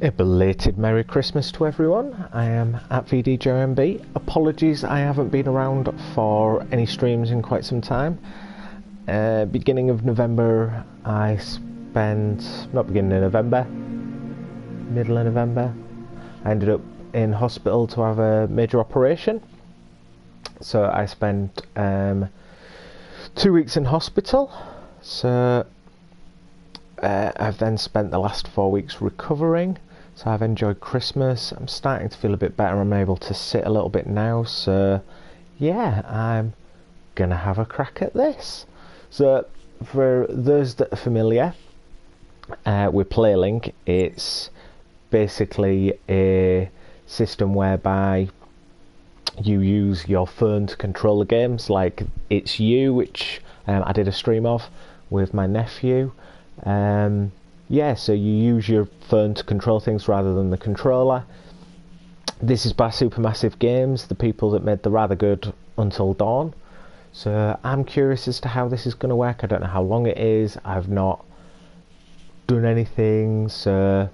A belated Merry Christmas to everyone. I am at vdjomb. Apologies, I haven't been around for any streams in quite some time. Beginning of November, I spent... not beginning of November, middle of November, I ended up in hospital to have a major operation. So I spent 2 weeks in hospital. So I've then spent the last 4 weeks recovering. So I've enjoyed Christmas. I'm starting to feel a bit better. I'm able to sit a little bit now. So yeah, I'm gonna have a crack at this. So for those that are familiar with PlayLink, it's basically a system whereby you use your phone to control the games. Like It's You, which I did a stream of with my nephew. Yeah, so you use your phone to control things rather than the controller. This is by Supermassive Games, the people that made the rather good Until Dawn. So I'm curious as to how this is going to work. I don't know how long it is. I've not done anything. So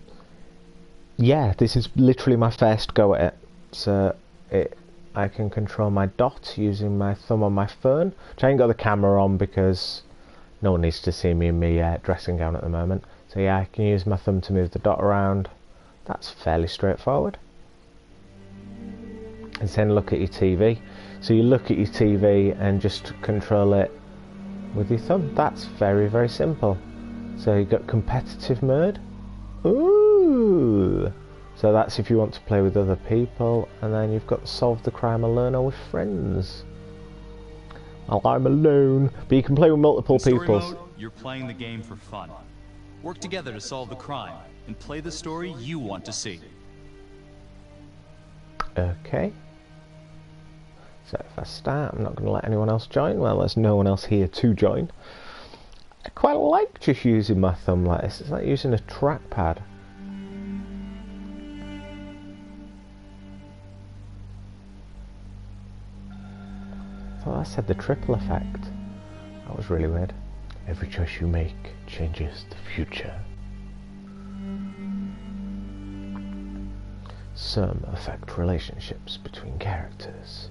yeah, this is literally my first go at it. So I can control my dot using my thumb on my phone, which I ain't got the camera on because no one needs to see me in my dressing gown at the moment. So yeah, I can use my thumb to move the dot around. That's fairly straightforward. And then look at your TV. So you look at your TV and just control it with your thumb. That's very, very simple. So you've got competitive mode. Ooh! So that's if you want to play with other people. And then you've got solve the crime alone or with friends. Well, I'm alone, but you can play with multiple people. Mode, you're playing the game for fun. Work together to solve the crime and play the story you want to see. Okay. So if I start, I'm not going to let anyone else join. Well, there's no one else here to join. I quite like just using my thumb like this. It's like using a trackpad. I thought I said the triple effect. That was really weird. Every choice you make changes the future. Some affect relationships between characters.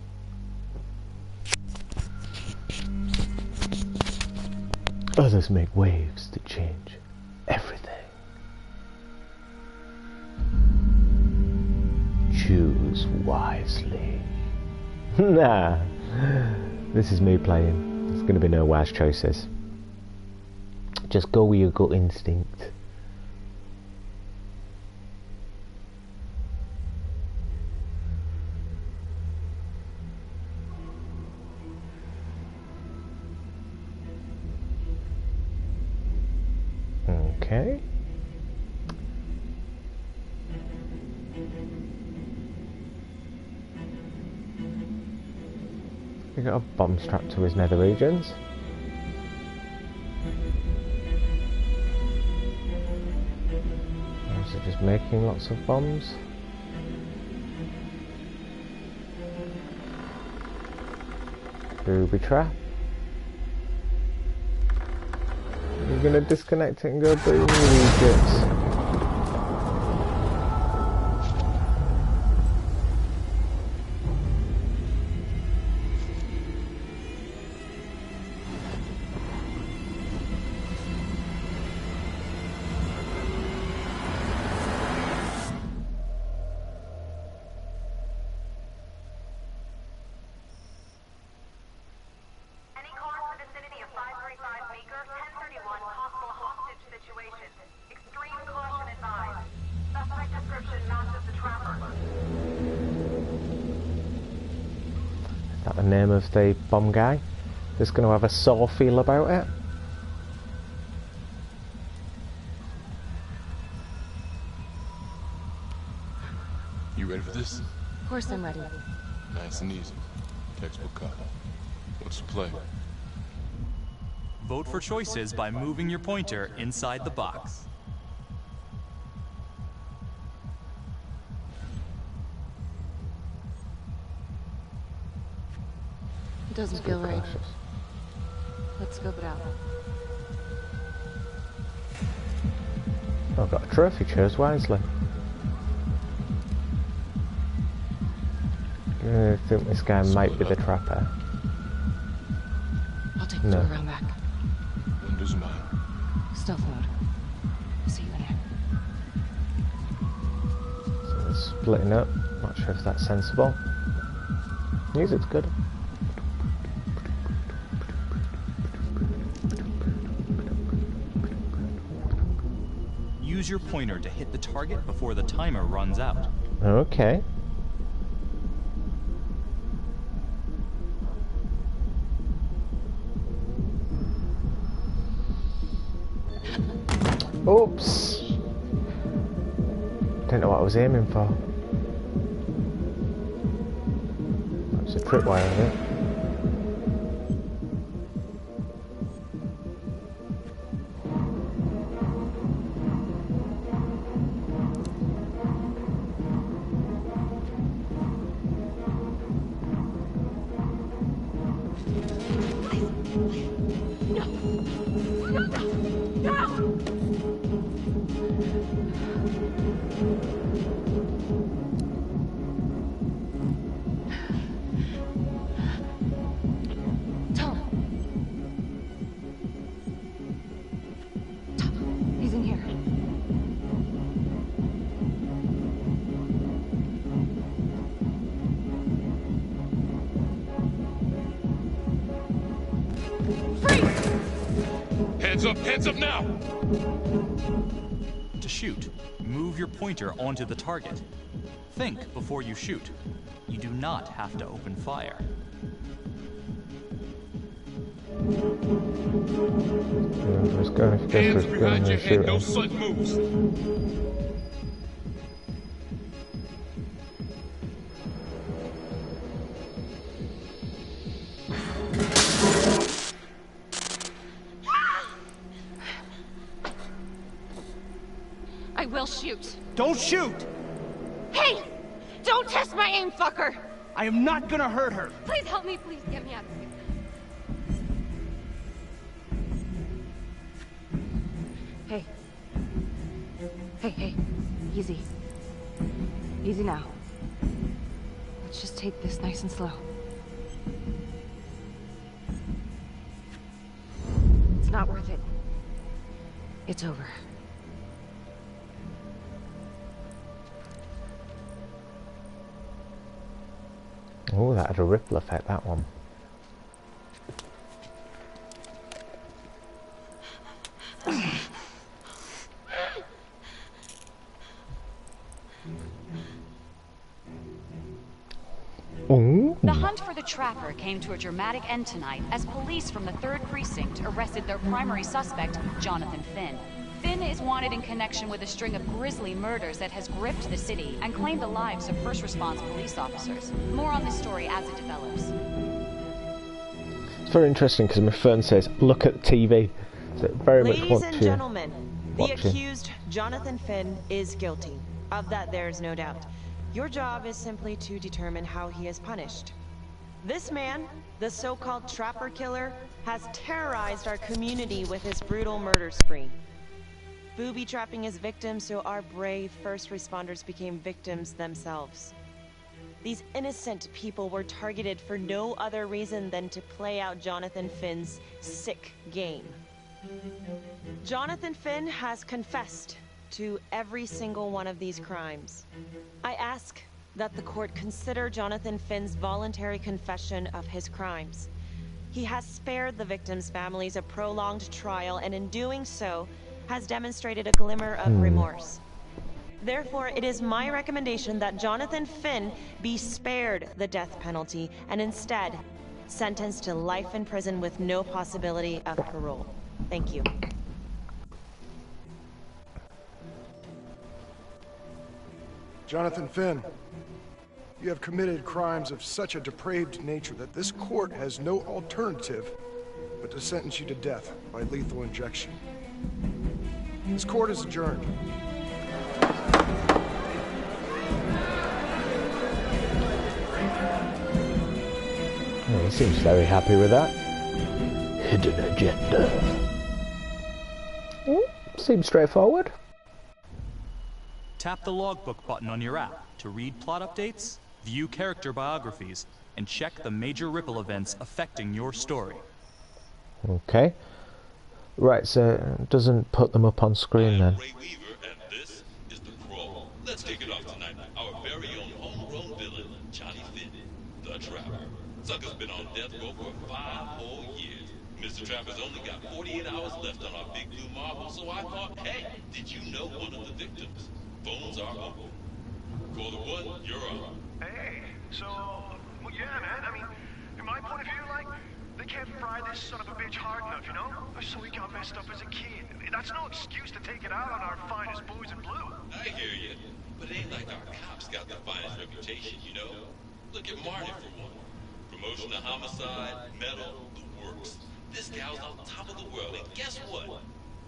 Others make waves that change everything. Choose wisely. Nah, this is me playing. There's going to be no wise choices. Just go with your gut instinct. Okay. We got a bomb strapped to his nether regions. Or is it just making lots of bombs? Booby trap. You're gonna disconnect it and go boom, Egypt. The name of the bomb guy that's going to have a sore feel about it. You ready for this? Of course I'm ready. Nice and easy. Textbook cop. What's the play? Vote for choices by moving your pointer inside the box. It doesn't feel right. Let's scope it out. I've got a trophy, chose wisely. I think this guy might be the trapper. I'll take the door around back. Windows mine. Stealth mode. See you in here. So they're splitting up. Not sure if that's sensible. Music's good. Use your pointer to hit the target before the timer runs out. Okay. Oops. Didn't know what I was aiming for. That's a tripwire, I think. He's in here. Heads up now! To shoot, move your pointer onto the target. Think before you shoot. You do not have to open fire. Just going if you Hands go behind your head, no shooting. sudden moves. I will shoot. Don't shoot! Hey! Don't test my aim, fucker! I am not gonna hurt her. Please help me, please get me out of here. Hey. Hey. Easy. Easy now. Let's just take this nice and slow. It's not worth it. It's over. Oh, that had a ripple effect, that one. Ooh. The hunt for the trapper came to a dramatic end tonight as police from the 3rd Precinct arrested their primary suspect, Jonathan Finn. Finn is wanted in connection with a string of grisly murders that has gripped the city and claimed the lives of first response police officers. More on this story as it develops. It's very interesting because my phone says, look at the TV. So it very much Ladies wants and to gentlemen, the watch it. accused, Jonathan Finn, is guilty. Of that, there's no doubt. Your job is simply to determine how he is punished. This man, the so-called trapper killer, has terrorized our community with his brutal murder spree. Booby-trapping his victims so our brave first responders became victims themselves. These innocent people were targeted for no other reason than to play out Jonathan Finn's sick game. Jonathan Finn has confessed to every single one of these crimes. I ask that the court consider Jonathan Finn's voluntary confession of his crimes. He has spared the victims' families a prolonged trial, and in doing so, has demonstrated a glimmer of remorse. Therefore, it is my recommendation that Jonathan Finn be spared the death penalty and instead sentenced to life in prison with no possibility of parole. Thank you. Jonathan Finn, you have committed crimes of such a depraved nature that this court has no alternative but to sentence you to death by lethal injection. This court is adjourned. Oh, he seems very happy with that. Hidden agenda. Seems straightforward. Tap the logbook button on your app to read plot updates, view character biographies, and check the major ripple events affecting your story. Okay. Right, so it doesn't put them up on screen then. Ray Weaver, and this is The Crawl. Let's kick it off tonight. Our very own homegrown villain, Johnny Finn, the Trapper. Sucker's been on death row for 5 whole years. Mr. Trapper's only got 48 hours left on our big blue marble, so I thought, hey, did you know one of the victims? Phones are open. Caller 1, you're up. Hey, so, well, yeah, man, I mean, in my point of view, like, they can't fry this son of a bitch hard enough, you know? So he got messed up as a kid. That's no excuse to take it out on our finest boys in blue. I hear you, but it ain't like our cops got the finest reputation, you know? Look at Marty for one. Promotion to homicide, medal, the works. This gal's on top of the world, and guess what?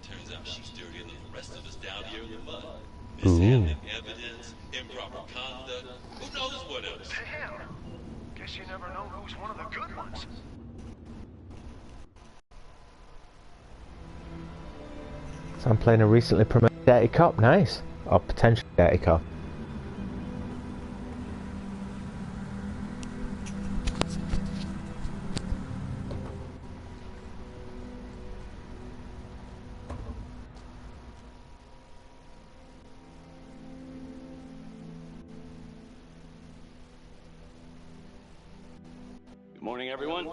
Turns out she's dirtier than the rest of us down here in the mud. Mishandling evidence, improper conduct, who knows what else? Damn. Guess you never know who's one of the good ones. So I'm playing a recently promoted dirty cop, nice. Or potentially dirty cop. Good morning, everyone.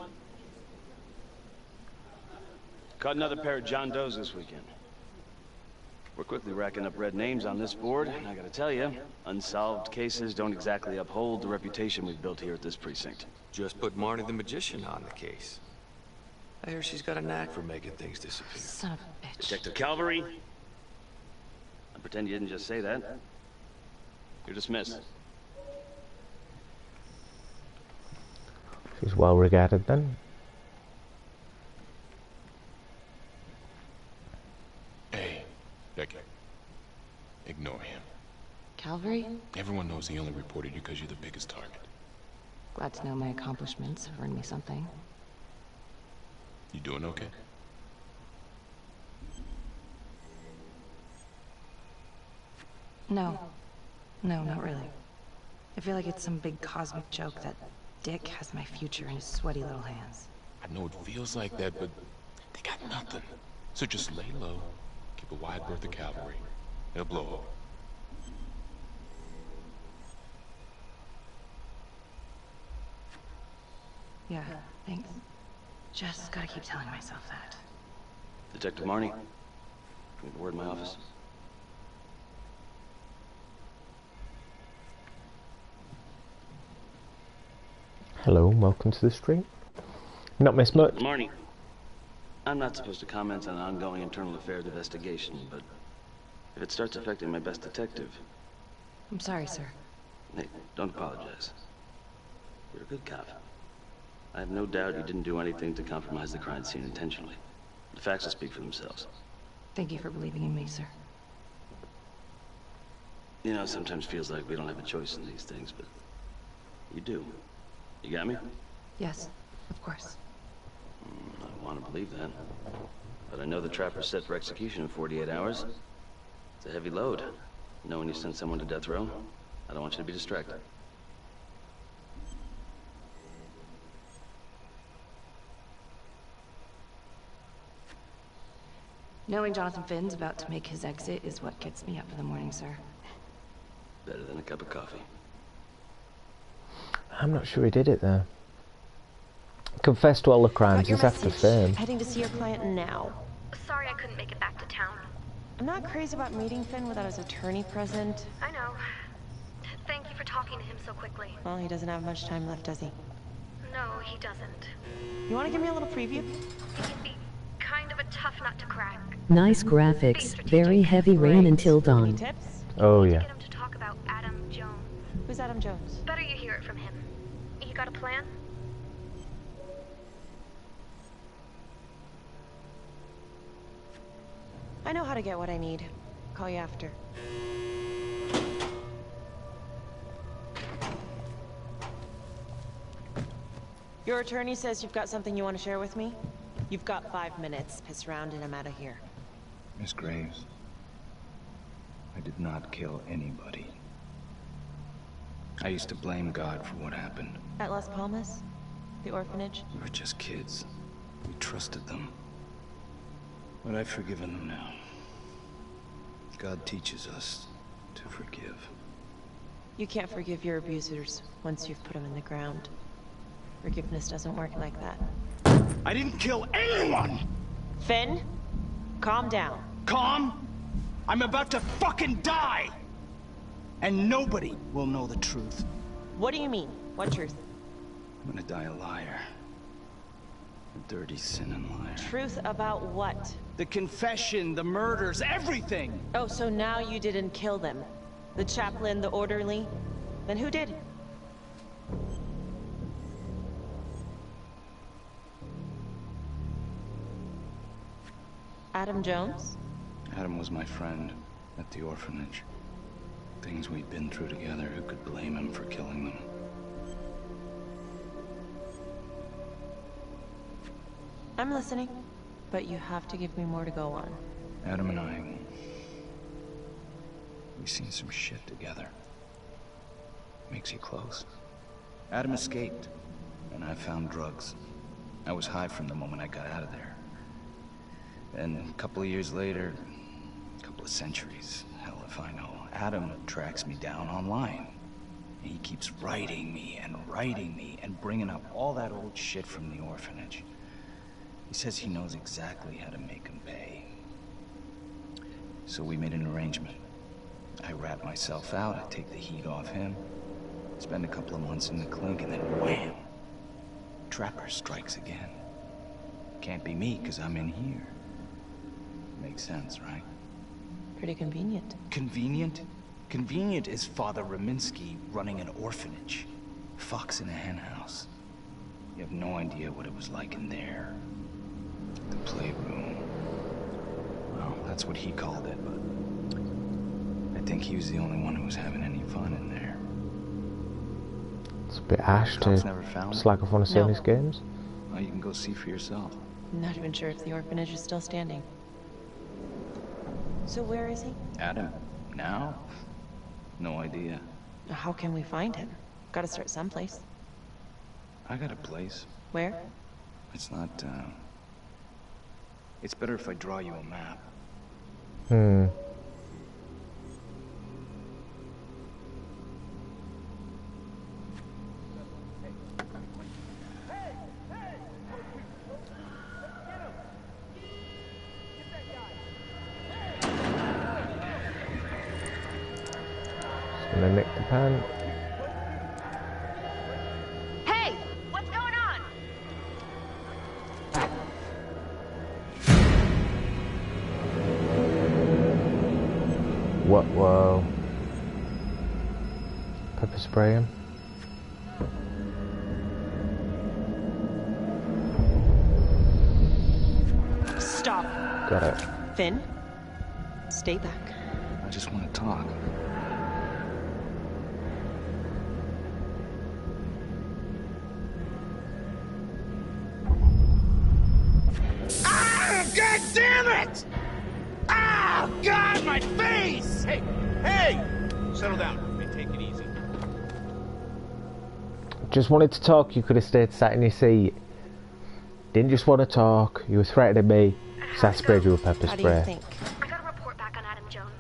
Caught another pair of John Does this weekend. We're quickly racking up red names on this board, and I gotta tell you, unsolved cases don't exactly uphold the reputation we've built here at this precinct. Just put Marty the Magician on the case. I hear she's got a knack for making things disappear. Son of a bitch. Detective Calvary, I pretend you didn't just say that. You're dismissed. She's well regarded then. Hey, Becky. Ignore him. Calvary? Everyone knows he only reported you because you're the biggest target. Glad to know my accomplishments have earned me something. You doing okay? No. No, not really. I feel like it's some big cosmic joke that Dick has my future in his sweaty little hands. I know it feels like that, but they got nothing. So just lay low, keep a wide berth of cavalry. It'll blow up. Yeah, thanks. Just gotta keep telling myself that. Detective Marnie, we have a word in my office. Hello and welcome to the stream. Not miss much. Marnie, I'm not supposed to comment on an ongoing internal affairs investigation, but if it starts affecting my best detective... I'm sorry, sir. Hey, don't apologize. You're a good cop. I have no doubt you didn't do anything to compromise the crime scene intentionally. The facts will speak for themselves. Thank you for believing in me, sir. You know, it sometimes feels like we don't have a choice in these things, but you do. You got me? Yes, of course. I want to believe that. But I know the Trapper's set for execution in 48 hours. It's a heavy load. Knowing you sent someone to death row, I don't want you to be distracted. Knowing Jonathan Finn's about to make his exit is what gets me up in the morning, sir. Better than a cup of coffee. I'm not sure he did it there. Confessed to all the crimes, he's after Finn. Heading to see your client now. Sorry I couldn't make it back to town. I'm not crazy about meeting Finn without his attorney present. I know. Thank you for talking to him so quickly. Well, he doesn't have much time left, does he? No, he doesn't. You want to give me a little preview? He can be kind of a tough nut to crack. Nice graphics, very heavy rain until dawn. Any tips? Oh yeah. Get him to talk about Adam Jones. Who's Adam Jones? Better you hear it from him. You got a plan? I know how to get what I need. Call you after. Your attorney says you've got something you want to share with me? You've got 5 minutes. Piss around and I'm out of here. Miss Graves, I did not kill anybody. I used to blame God for what happened. At Las Palmas? The orphanage? We were just kids. We trusted them. But I've forgiven them now. God teaches us to forgive. You can't forgive your abusers once you've put them in the ground. Forgiveness doesn't work like that. I didn't kill anyone! Finn, calm down. Calm? I'm about to fucking die! And nobody will know the truth. What do you mean? What truth? I'm gonna die a liar. A dirty, sinning liar. Truth about what? The confession, the murders, everything! Oh, so now you didn't kill them? The chaplain, the orderly? Then who did? Adam Jones? Adam was my friend at the orphanage. Things we'd been through together, who could blame him for killing them? I'm listening, but you have to give me more to go on. Adam and I, we've seen some shit together. Makes you close. Adam escaped, and I found drugs. I was high from the moment I got out of there. Then, a couple of years later, a couple of centuries, hell if I know, Adam tracks me down online. And he keeps writing me and bringing up all that old shit from the orphanage. He says he knows exactly how to make him pay. So we made an arrangement. I rat myself out, I take the heat off him, spend a couple of months in the clink, and then wham! Trapper strikes again. Can't be me, 'cause I'm in here. Makes sense, right? Pretty convenient. Convenient? Convenient is Father Raminsky running an orphanage. Fox in a hen house. You have no idea what it was like in there. The playroom. Well, that's what he called it, but I think he was the only one who was having any fun in there. It's a bit ash to slag off one of Sony's games. Well, you can go see for yourself. I'm not even sure if the orphanage is still standing. So where is he? Adam? Now? No idea. How can we find him? Gotta start someplace. I got a place. Where? It's not, it's better if I draw you a map. Gonna nick the pan. Hey! What's going on? What? Whoa. Pepper spray him. Stop. Got it. Finn, stay back. I just want to talk. God damn it! Ah, God, my face! Hey, hey! Settle down. Hey, take it easy. Just wanted to talk, you could have stayed sat in your seat. Didn't just want to talk, you were threatening me, so I sprayed you with pepper spray. How do you think? I got a report back on Adam Jones.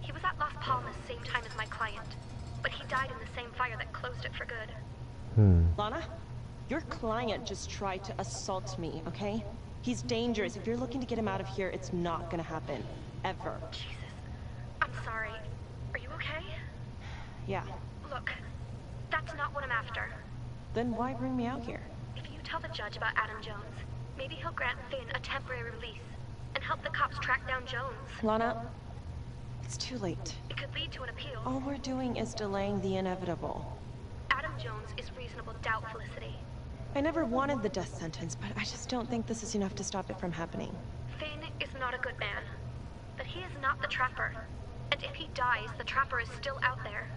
He was at Las Palmas same time as my client, but he died in the same fire that closed it for good. Lana, your client just tried to assault me, okay? He's dangerous. If you're looking to get him out of here, it's not gonna happen. Ever. Jesus. I'm sorry. Are you okay? Yeah. Look, that's not what I'm after. Then why bring me out here? If you tell the judge about Adam Jones, maybe he'll grant Finn a temporary release and help the cops track down Jones. Lana, it's too late. It could lead to an appeal. All we're doing is delaying the inevitable. Adam Jones is reasonable doubt, Felicity. I never wanted the death sentence, but I just don't think this is enough to stop it from happening. Finn is not a good man, but he is not the Trapper. And if he dies, the Trapper is still out there.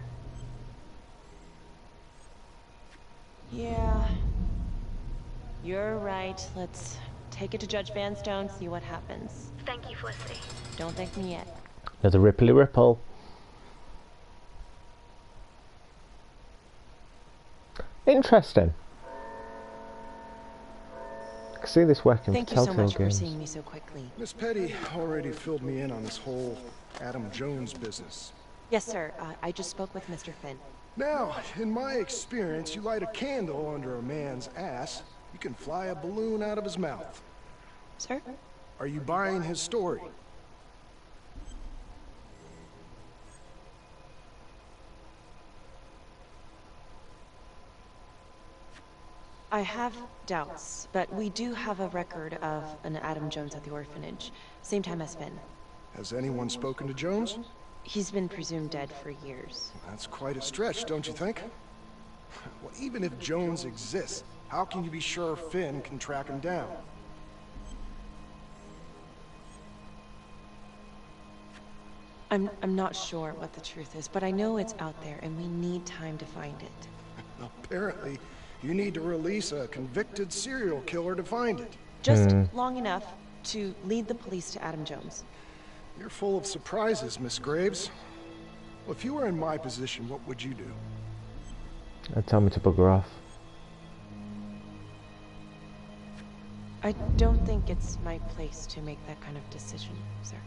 Yeah. You're right. Let's take it to Judge Vanstone, see what happens. Thank you, Felicity. Don't thank me yet. Another ripply ripple. Interesting. I can see this working Thank for you so Telltale much for Games. seeing me so quickly. Miss Petty already filled me in on this whole Adam Jones business. Yes, sir. I just spoke with Mr. Finn. Now, in my experience, you light a candle under a man's ass, you can fly a balloon out of his mouth. Sir? Are you buying his story? I have doubts, but we do have a record of an Adam Jones at the orphanage, same time as Finn. Has anyone spoken to Jones? He's been presumed dead for years. That's quite a stretch, don't you think? Well, even if Jones exists, how can you be sure Finn can track him down? I'm not sure what the truth is, but I know it's out there, and we need time to find it. Apparently, you need to release a convicted serial killer to find it. Just long enough to lead the police to Adam Jones. You're full of surprises, Miss Graves. Well, if you were in my position, what would you do? I'd tell me to bugger off. I don't think it's my place to make that kind of decision, sir.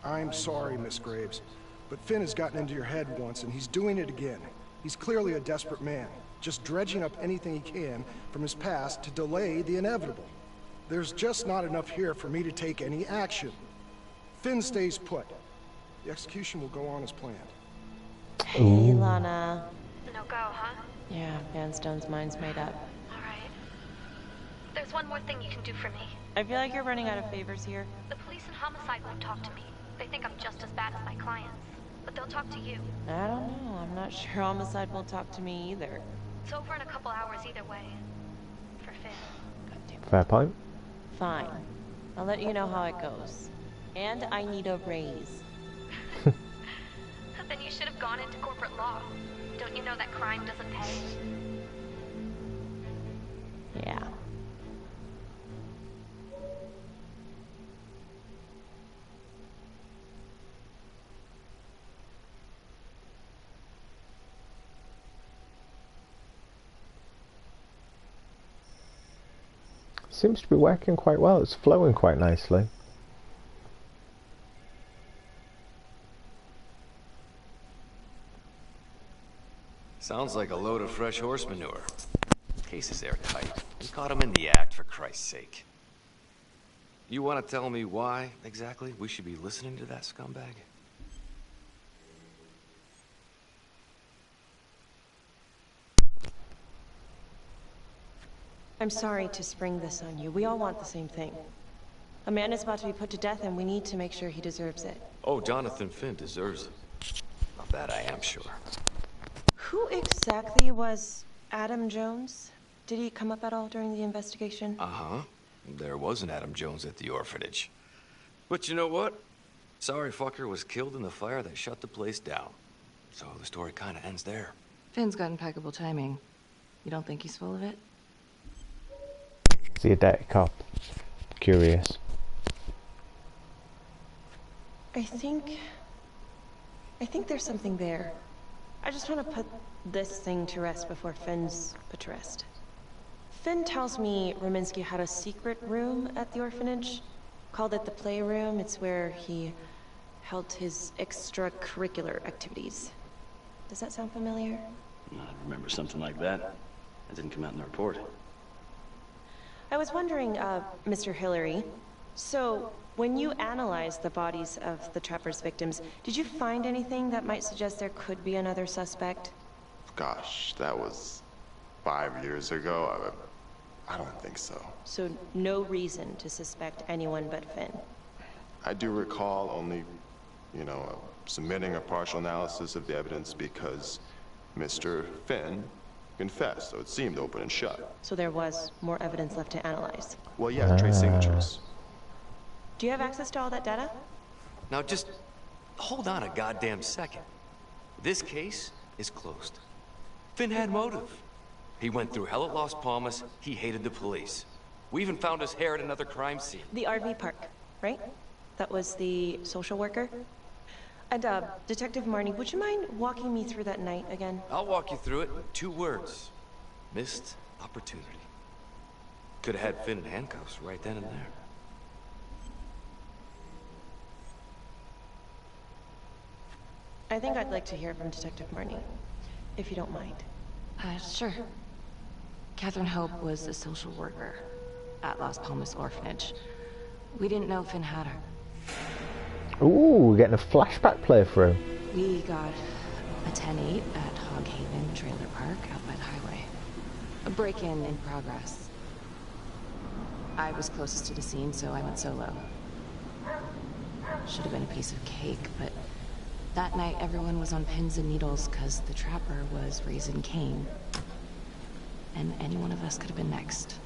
I'm sorry, Miss Graves, but Finn has gotten into your head once, and he's doing it again. He's clearly a desperate man, just dredging up anything he can from his past to delay the inevitable. There's just not enough here for me to take any action. Finn stays put. The execution will go on as planned. Hey, Lana. No go, huh? Yeah, Van Stone's mind's made up. All right. There's one more thing you can do for me. I feel like you're running out of favors here. The police and homicide won't talk to me. They think I'm just as bad as my clients. But they'll talk to you. I don't know. I'm not sure Homicide will talk to me either. It's over in a couple hours either way. For Finn. Fair point. Fine. I'll let you know how it goes. And I need a raise. Then you should have gone into corporate law. Don't you know that crime doesn't pay? Yeah. Seems to be working quite well. It's flowing quite nicely. Sounds like a load of fresh horse manure. Case is airtight. We caught him in the act, for Christ's sake. You want to tell me why, exactly, we should be listening to that scumbag? I'm sorry to spring this on you. We all want the same thing. A man is about to be put to death, and we need to make sure he deserves it. Oh, Jonathan Finn deserves it. Of that I am sure. Who exactly was Adam Jones? Did he come up at all during the investigation? Uh-huh. There was an Adam Jones at the orphanage. But you know what? Sorry fucker was killed in the fire that shut the place down. So the story kind of ends there. Finn's got impeccable timing. You don't think he's full of it? Is he a dirty cop? Curious. I think there's something there. I just want to put this thing to rest before Finn's put to rest. Finn tells me Rominsky had a secret room at the orphanage. Called it the playroom. It's where he held his extracurricular activities. Does that sound familiar? I remember something like that. That didn't come out in the report. I was wondering, Mr. Hillary, so when you analyzed the bodies of the Trapper's victims, did you find anything that might suggest there could be another suspect? Gosh, that was 5 years ago. I don't think so. So no reason to suspect anyone but Finn? I do recall only, submitting a partial analysis of the evidence because Mr. Finn confessed, so it seemed open and shut. So there was more evidence left to analyze? Well, yeah, trace signatures. Do you have access to all that data? Now just hold on a goddamn second. This case is closed. Finn had motive. He went through hell at Las Palmas. He hated the police. We even found his hair at another crime scene. The RV park, right? That was the social worker? And, Detective Marnie, would you mind walking me through that night again? I'll walk you through it in 2 words. Missed opportunity. Could have had Finn in handcuffs right then and there. I think I'd like to hear from Detective Marnie, if you don't mind. Sure. Catherine Hope was a social worker at Las Palmas Orphanage. We didn't know Finn had her. Ooh, we're getting a flashback playthrough. We got a 10-8 at Hog Haven Trailer Park out by the highway. A break-in in progress. I was closest to the scene, so I went solo. Should have been a piece of cake, but that night everyone was on pins and needles because the trapper was raising Cain. And any one of us could have been next.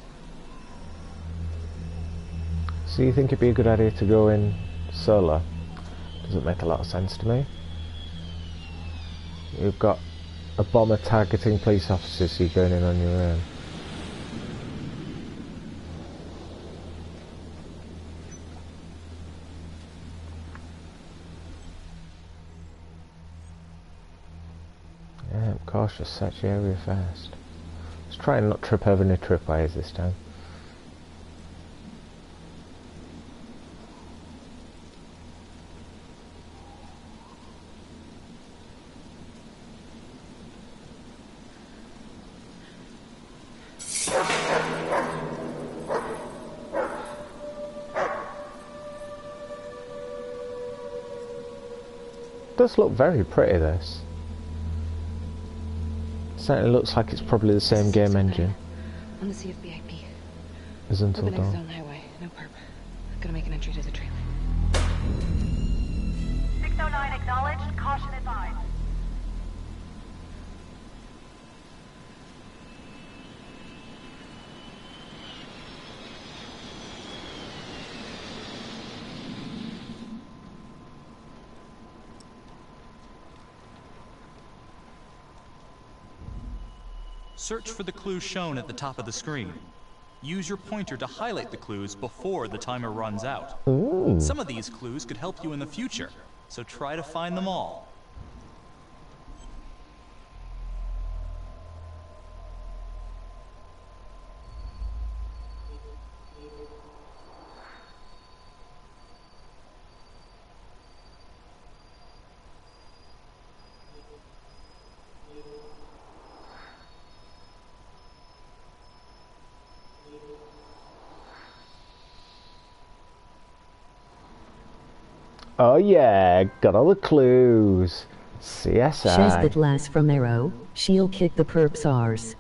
So you think it'd be a good idea to go in solo? Doesn't make a lot of sense to me. You've got a bomber targeting police officers, so you're going in on your own. Yeah, I'm cautious, search the area first. Let's try and not trip over any tripwires this time. Does look very pretty, this. Certainly looks like it's probably the same game engine On the CFBIP. as Until Open exit Dawn. on the highway. No perp. Gonna make an entry to the trailer. 609 acknowledged. Caution advised. Search for the clues shown at the top of the screen. Use your pointer to highlight the clues before the timer runs out. Ooh. Some of these clues could help you in the future, so try to find them all. Oh yeah, got all the clues. CSI. Shazbet lass from Arrow, she'll kick the perp's arse.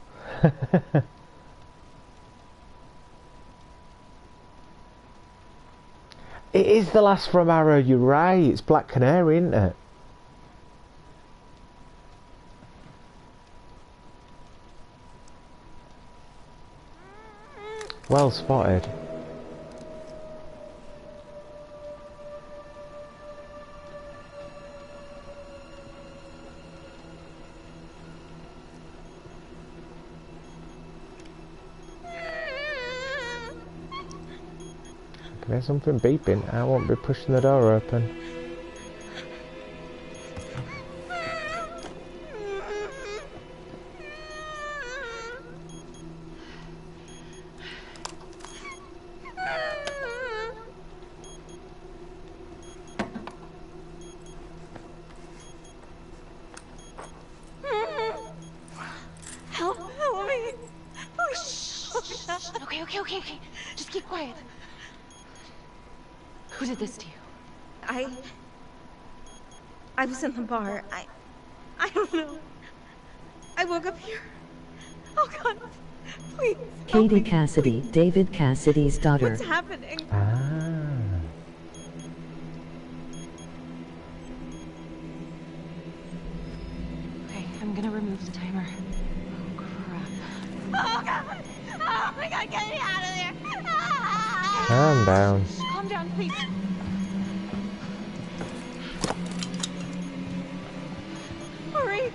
It is the last from Arrow, you're right. It's Black Canary, isn't it? Well spotted. There's something beeping. I won't be pushing the door open. Help me. Oh, shh. Okay. Just keep quiet. Who did this to you? I was in the bar. I don't know. I woke up here. Oh God, please. Katie Cassidy, David Cassidy's daughter. What's happening? Okay, I'm gonna remove the timer. Oh God! Oh my God, get me out of there! Calm down. Calm down, please. Hurry!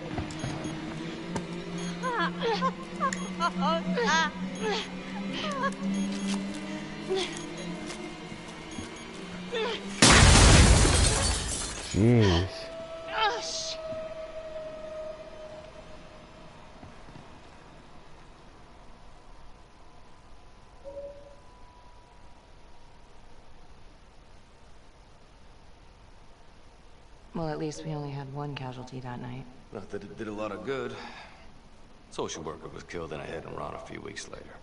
Jeez. Well, at least we only had one casualty that night. Not that it did a lot of good. Social worker was killed in a hit-and-run a few weeks later.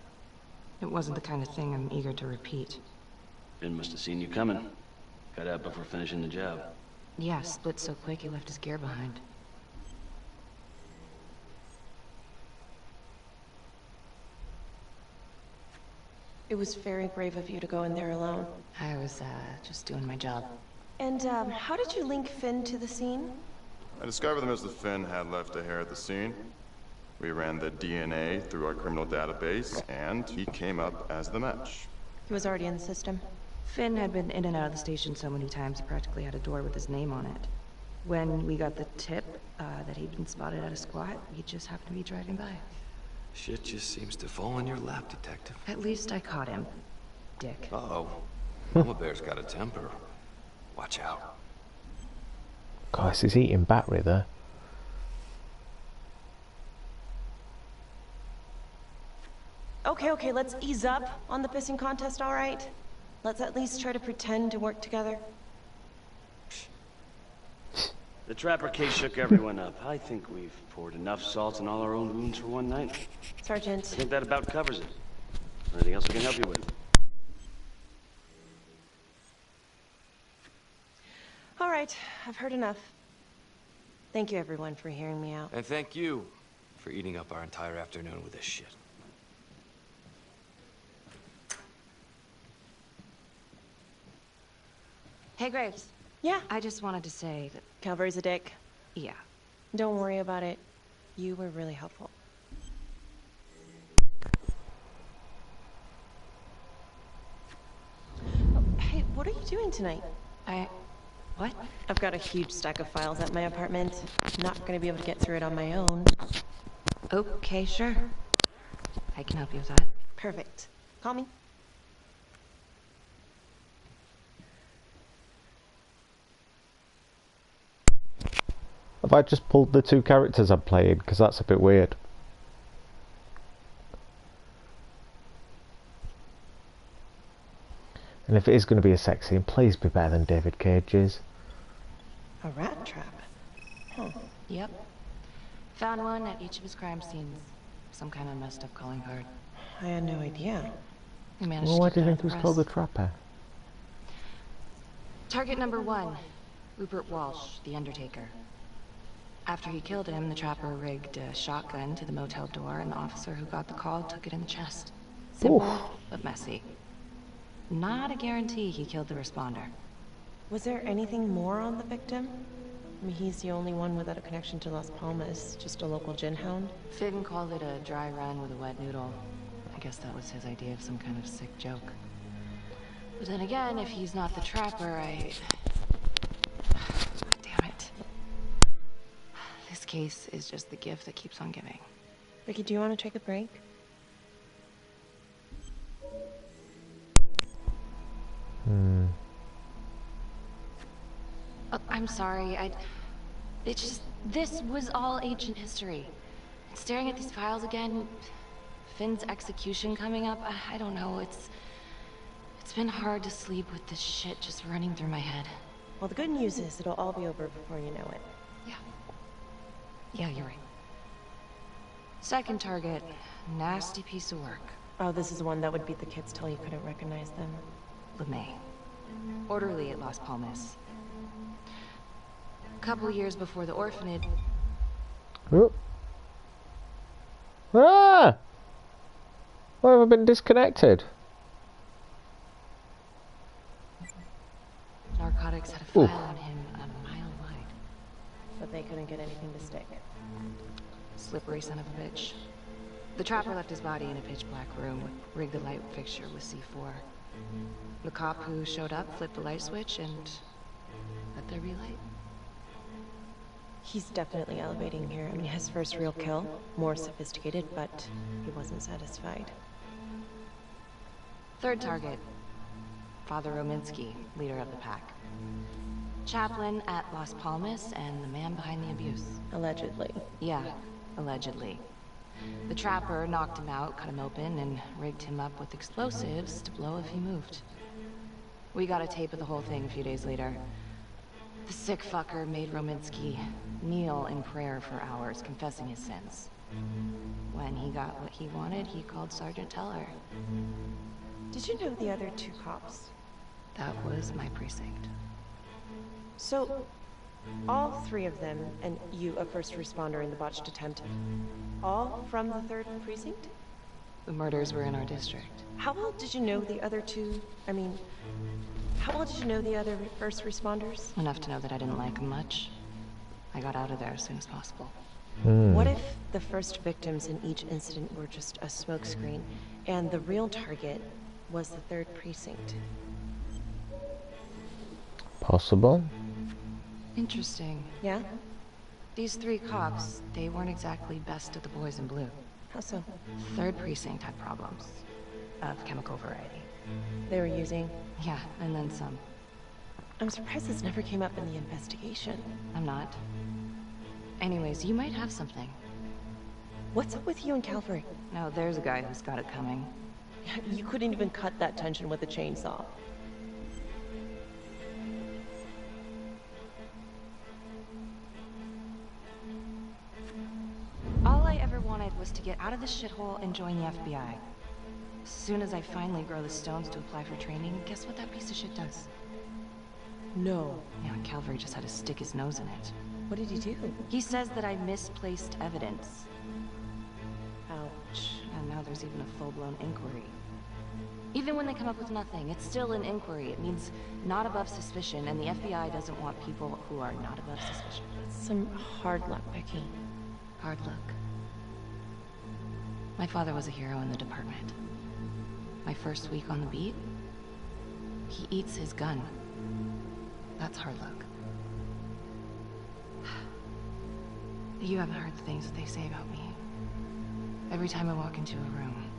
It wasn't the kind of thing I'm eager to repeat. Finn must have seen you coming. Got out before finishing the job. Yeah, split so quick he left his gear behind. It was very brave of you to go in there alone. I was, just doing my job. And, how did you link Finn to the scene? I discovered that Mr. Finn had left a hair at the scene. We ran the DNA through our criminal database, and he came up as the match. He was already in the system. Finn had been in and out of the station so many times he practically had a door with his name on it. When we got the tip that he'd been spotted at a squat, he just happened to be driving by. Shit just seems to fall in your lap, Detective. At least I caught him, dick. Uh-oh. Mama Bear's got a temper. Watch out. Gosh, he's eating battery there. Okay, let's ease up on the pissing contest, all right? Let's at least try to pretend to work together. The Trapper case shook everyone up. I think we've poured enough salt in all our own wounds for one night. Sergeant. I think that about covers it. Anything else we can help you with? All right, I've heard enough. Thank you, everyone, for hearing me out. And thank you for eating up our entire afternoon with this shit. Hey, Graves. Yeah? I just wanted to say that... Calvary's a dick. Yeah. Don't worry about it. You were really helpful. Oh, hey, what are you doing tonight? What? I've got a huge stack of files at my apartment. Not gonna be able to get through it on my own. Okay, sure. I can help you with that. Perfect. Call me. Have I just pulled the two characters I've played? Because that's a bit weird. And if it is going to be a sex scene, please be better than David Cage's. A rat trap? Huh. Yep. Found one at each of his crime scenes. Some kind of messed up calling card. I had no idea. We managed Well, why to do keep you it think out it of was the called the press. Trapper? Target number 1, Rupert Walsh, the Undertaker. After he killed him, the Trapper rigged a shotgun to the motel door, and the officer who got the call took it in the chest. Simple, but messy. Not a guarantee he killed the responder. Was there anything more on the victim? I mean, he's the only one without a connection to Las Palmas, just a local gin hound. Finn called it a dry run with a wet noodle. I guess that was his idea of some kind of sick joke. But then again, if he's not the Trapper, damn it. This case is just the gift that keeps on giving. Ricky, do you want to take a break? I'm sorry, it's just, this was all ancient history. Staring at these files again, Finn's execution coming up, I don't know, it's been hard to sleep with this shit just running through my head. Well, the good news is it'll all be over before you know it. Yeah, you're right. Second target, nasty piece of work. Oh, this is the one that would beat the kids till you couldn't recognize them. LeMay. Orderly at Las Palmas. A couple years before the orphanage... Oh. Ah! Why have I been disconnected? Narcotics had a file on him a mile wide. But they couldn't get anything to stick. Slippery son of a bitch. The Trapper left his body in a pitch-black room, rigged the light fixture with C4. The cop who showed up flipped the light switch and let there be light. He's definitely elevating here. I mean, his first real kill, more sophisticated, but he wasn't satisfied. Third target, Father Rominsky, leader of the pack. Chaplain at Las Palmas and the man behind the abuse. Allegedly. Yeah, allegedly. The Trapper knocked him out, cut him open, and rigged him up with explosives to blow if he moved. We got a tape of the whole thing a few days later. The sick fucker made Rominsky kneel in prayer for hours, confessing his sins. When he got what he wanted, he called Sergeant Teller. Did you know the other 2 cops? That was my precinct. So, all 3 of them, and you, a first responder in the botched attempt, all from the 3rd precinct? The murders were in our district. How well did you know the other 2? I mean, how well did you know the other first responders? Enough to know that I didn't like them much. I got out of there as soon as possible. What if the first victims in each incident were just a smokescreen, and the real target was the 3rd precinct? Possible. Interesting. Yeah? These 3 cops, they weren't exactly best of the boys in blue. How so? 3rd precinct had problems. Of chemical variety. They were using? Yeah, and then some. I'm surprised this never came up in the investigation. I'm not. Anyways, you might have something. What's up with you and Calvary? No, there's a guy who's got it coming. You couldn't even cut that tension with a chainsaw. All I ever wanted was to get out of this shithole and join the FBI. As soon as I finally grow the stones to apply for training, guess what that piece of shit does? No. Yeah, Calvary just had to stick his nose in it. What did he do? He says that I misplaced evidence. Ouch. And now there's even a full-blown inquiry. Even when they come up with nothing, it's still an inquiry. It means not above suspicion, and the FBI doesn't want people who are not above suspicion. That's some hard luck, Becky. Hard luck. My father was a hero in the department. My first week on the beat, he eats his gun. That's hard luck. You haven't heard the things that they say about me. Every time I walk into a room,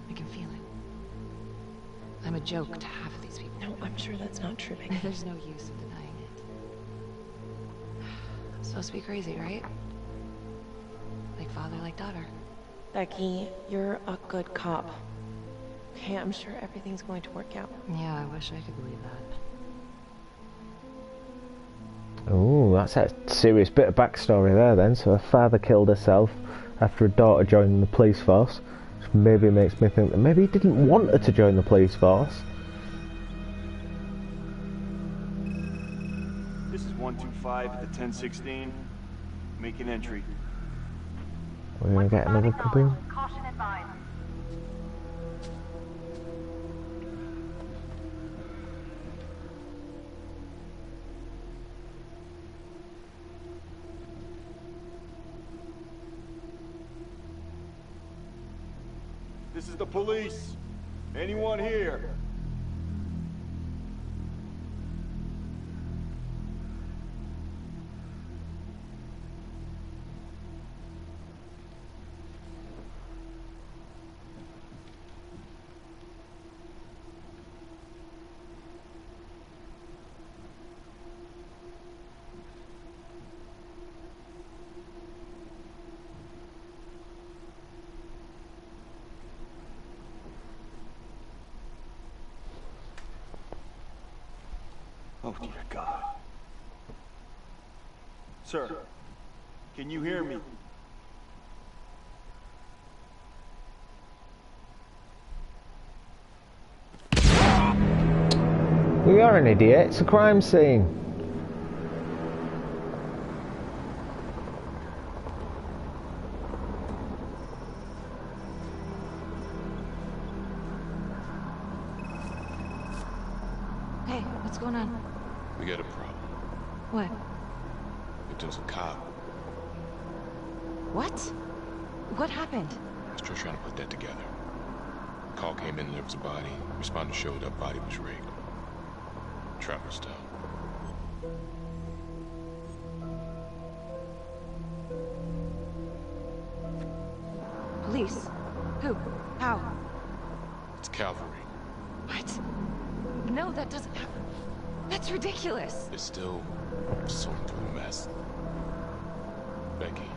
I can feel it. I'm a joke to half of these people. No, I'm sure that's not true, Becky. There's no use in denying it. I'm supposed to be crazy, right? Like father, like daughter. Becky, you're a good cop. Okay, I'm sure everything's going to work out. Yeah, I wish I could believe that. Oh, that's a serious bit of backstory there then. So her father killed herself after her daughter joined the police force. Which maybe makes me think that maybe he didn't want her to join the police force. This is 125 at the 1016. Make an entry. We're gonna get another kaboom. Caution advised. This is the police. Anyone here? Oh, dear God. Sir, can you hear me? We are an idiot. It's a crime scene. Hey, what's going on? We got a problem. What? Victim's a cop. What? What happened? I was just trying to put that together. Call came in and there was a body. Responder showed up, body was rigged. Trapper style. Police? Who? How? It's cavalry. What? No, that doesn't happen. That's ridiculous. They're still sorting through the mess. Becky.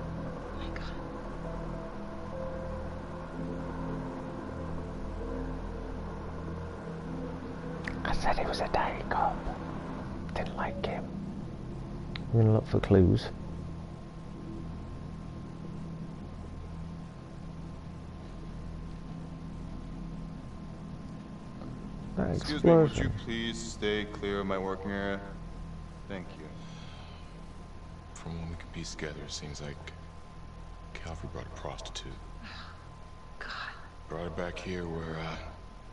Oh my God. I said he was a dying cop. didn't like him. I'm gonna look for clues. Excuse me, would you please stay clear of my working area? Thank you. From what we can piece together, it seems like Calvary brought a prostitute. God. Brought her back here where,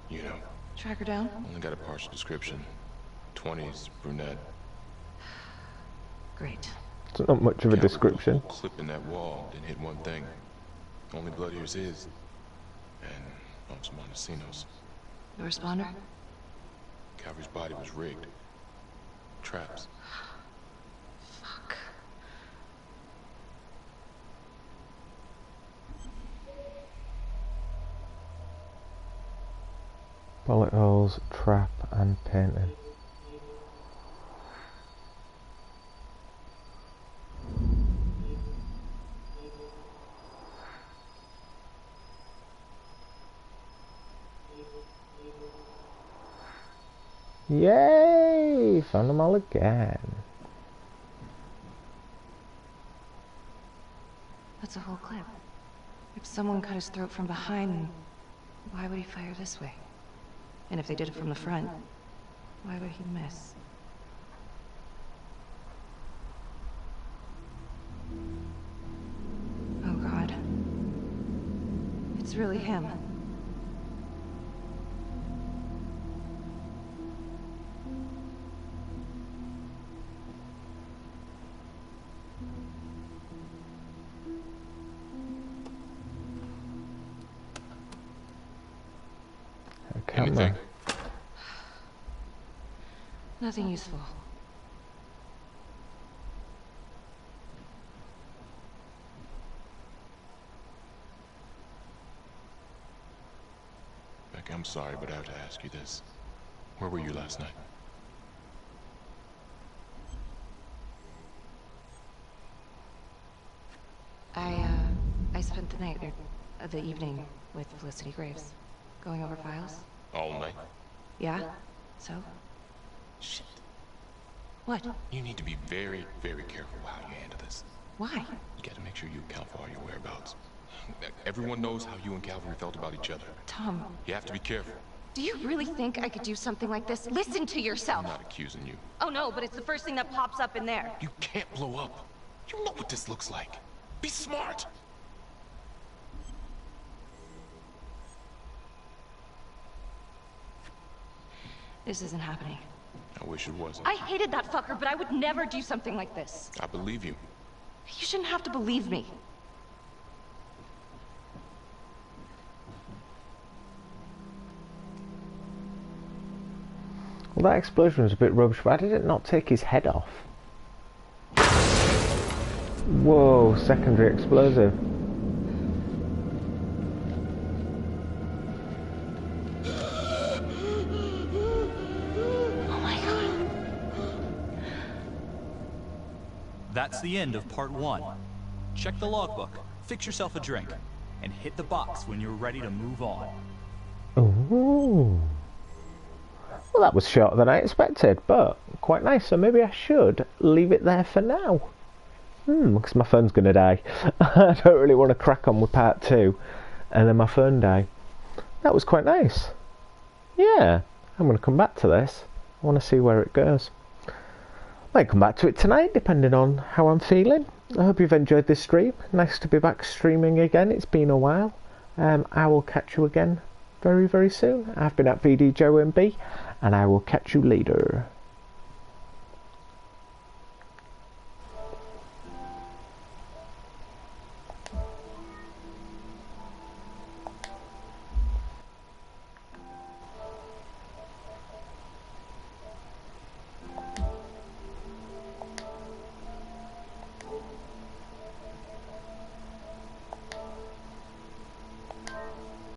you know. Track her down? Only got a partial description. 20s, brunette. Great. It's not much of a description. Clip in that wall, didn't hit one thing. Only blood here's his. And some Montesinos. The responder? Calvary's body was rigged. Traps. Fuck. Bullet holes, trap, and painting. Yay! Found them all again. That's a whole clip. If someone cut his throat from behind, why would he fire this way? And if they did it from the front, why would he miss? Oh God. It's really him. Anything? Nothing useful. Becky, I'm sorry, but I have to ask you this. Where were you last night? I spent the night, or the evening, with Felicity Graves. Going over files. All night? Yeah? So? Shit. What? You need to be very, very careful how you handle this. Why? You gotta make sure you account for all your whereabouts. Everyone knows how you and Calvary felt about each other. Tom. You have to be careful. Do you really think I could do something like this? Listen to yourself! I'm not accusing you. Oh no, but it's the first thing that pops up in there. You can't blow up. You know what this looks like. Be smart! This isn't happening. I wish it wasn't. I hated that fucker, but I would never do something like this. I believe you. You shouldn't have to believe me. Well, that explosion was a bit rubbish, but did it not take his head off? Whoa, secondary explosive. That's the end of part 1. Check the logbook, fix yourself a drink, and hit the box when you're ready to move on. Ooh. Well, that was shorter than I expected, but quite nice, so maybe I should leave it there for now. Because my phone's going to die. I don't really want to crack on with part 2, and then my phone die. That was quite nice. Yeah, I'm going to come back to this. I want to see where it goes. Might come back to it tonight, depending on how I'm feeling. I hope you've enjoyed this stream. Nice to be back streaming again. It's been a while. I will catch you again very, very soon. I've been at vdjomb, and I will catch you later.